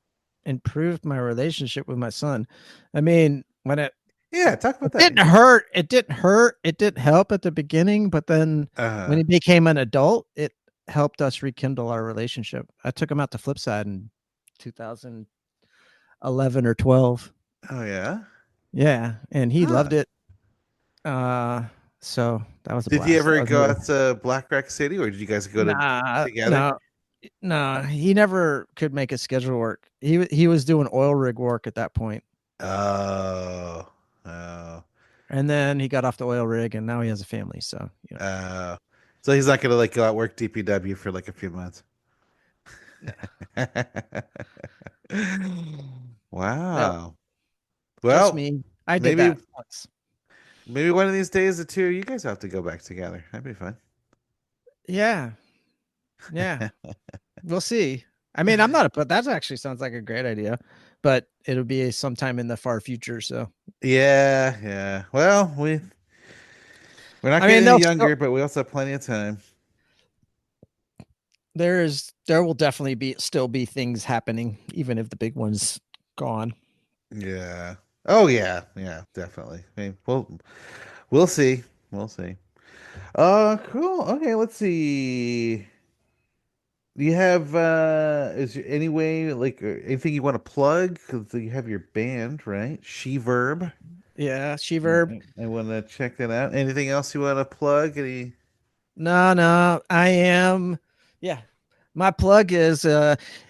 C: improved my relationship with my son. I mean,
B: Yeah, talk
C: it
B: about that.
C: didn't hurt. It didn't hurt. It didn't help at the beginning, but then when
B: Uh,
C: he became an adult, it helped us rekindle our relationship. I took him out to Flipside in 2011 or 12.
B: oh yeah.
C: Yeah, and he
B: Huh.
C: loved it. Uh, so that was a
B: Did you
C: blast.
B: ever
C: That was
B: go
C: really
B: out to Black Rock City, or did you guys go to
C: nah,
B: together?
C: no, no. He never could make his schedule work. He was doing oil rig work at that point,
B: Oh, oh,
C: and then he got off the oil rig, and now he has a family. So
B: oh. So he's not gonna like go out work DPW for like a few months.
C: no, no,
B: Wow.
C: just
B: Well,
C: me. I did
B: maybe
C: that once.
B: maybe one of these days the two of you guys have to go back together. That'd be fun.
C: Yeah, yeah. We'll see. I mean, I'm not, but that actually sounds like a great idea. But it'll be sometime in the far future. So
B: Yeah, yeah. Well, we're not
C: I mean,
B: getting any younger, but we also have plenty of time.
C: there will definitely be still be things happening, even if the big one's gone.
B: Yeah. Oh yeah, yeah, definitely. I mean, we'll see. We'll see. Cool. Okay, let's see. Do you have is there any way like anything you want to plug? Because you have your band, right? Sheverb.
C: Yeah, Sheverb.
B: I want to check that out. Anything else you want to plug? Any?
C: No, I am. Yeah, my plug is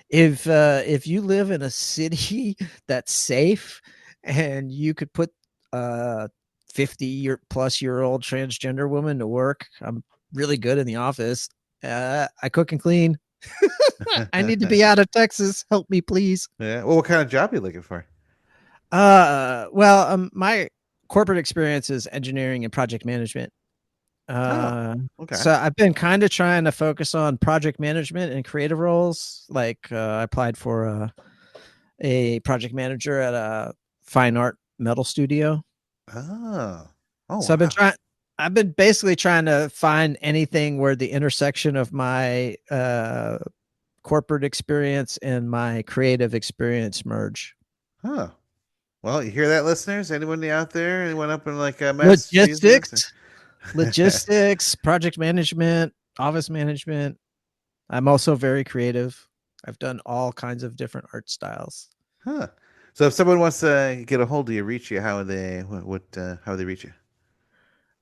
C: if you live in a city that's safe and you could put a 50-year-plus-year-old transgender woman to work, I'm really good in the office. I cook and clean. I need to be out of Texas. Help me, please.
B: Yeah. Well, what kind of job are you looking for?
C: Well, my corporate experience is engineering and project management.
B: Oh,
C: Uh,
B: okay.
C: so I've been kind of trying to focus on project management and creative roles. Like I applied for a project manager at a fine art metal studio.
B: Oh. Oh,
C: So
B: wow.
C: I've been basically trying to find anything where the intersection of my corporate experience and my creative experience merge.
B: Huh. Well, you hear that, listeners? Anyone out there? Anyone up in like Massachusetts?
C: Logistics, logistics, project management, office management. I'm also very creative. I've done all kinds of different art styles.
B: Huh. So if someone wants to get a hold of you, reach you, how would they how would they reach you?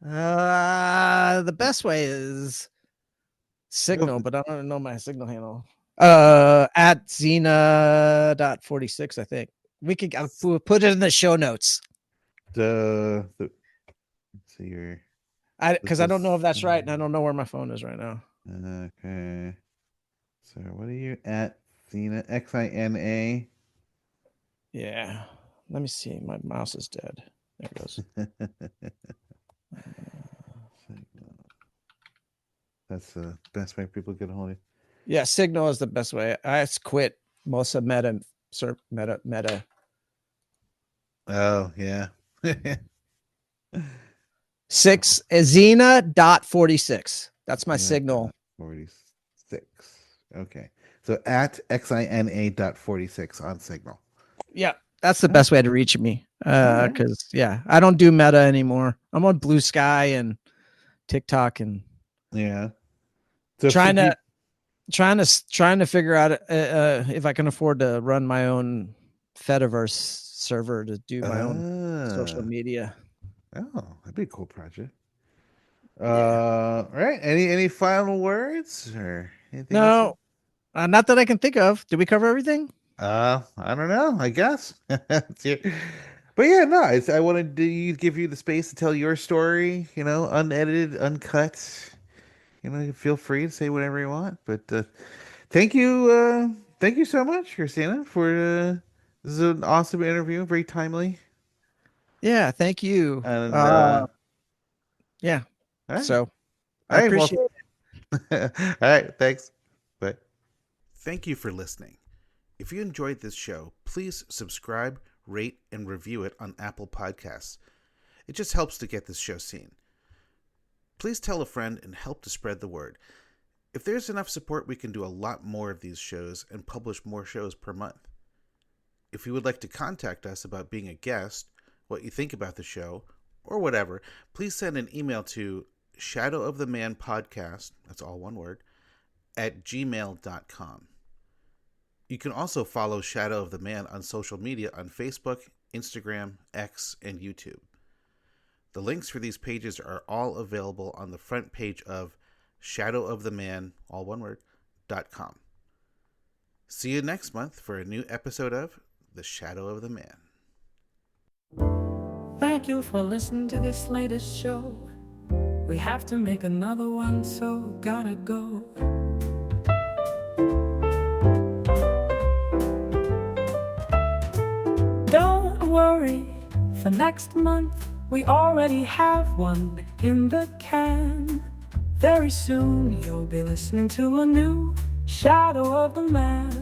C: The best way is
B: Go-
C: Signal, but I don't know my Signal handle. At Xina.46, I think. We'll put it in the show notes.
B: let's see your this
C: Because I don't know
B: is
C: if that's right, and I don't know where my phone is right now.
B: okay. So what are you at? Xina Xina.
C: Yeah. Let me see. My mouse is dead. There it goes.
B: That's the best way people get a hold of you.
C: Yeah, Signal is the best way. I quit most of Meta.
B: Oh yeah.
C: Xina.46. That's my
B: Xina
C: Signal.
B: 46. Okay. So at Xina.46 on Signal.
C: Yeah, that's the
B: Oh,
C: best way to reach me.
B: all right.
C: Because I don't do Meta anymore. I'm on Blue Sky and TikTok and
B: Yeah. So if
C: trying to
B: people
C: trying to figure out if I can afford to run my own Fediverse server to do my own social media.
B: oh, that'd be a cool project.
C: Yeah.
B: All right. Any final words or anything else?
C: No, not that I can think of. Did we cover everything?
B: I don't know. I guess. But yeah, no. I wanted to give you the space to tell your story. You know, unedited, uncut. You know, feel free to say whatever you want. But thank you so much, Christina, for this is an awesome interview. Very timely.
C: Yeah. Thank you.
B: And
C: Yeah.
B: all right,
C: So I
B: all right. Well,
C: appreciate it.
B: all right. Thanks. Bye. Thank you for listening. If you enjoyed this show, please subscribe, rate, and review it on Apple Podcasts. It just helps to get this show seen. Please tell a friend and help to spread the word. If there's enough support, we can do a lot more of these shows and publish more shows per month. If you would like to contact us about being a guest, what you think about the show, or whatever, please send an email to shadowofthemanpodcast, that's all one word, at gmail.com. You can also follow Shadow of the Man on social media on Facebook, Instagram, X, and YouTube. The links for these pages are all available on the front page of shadowoftheman, all one word, .com. See you next month for a new episode of The Shadow of the Man.
A: Thank you for listening to this latest show. We have to make another one, so gotta go. Don't worry, for next month we already have one in the can. Very soon you'll be listening to a new Shadow of the Man.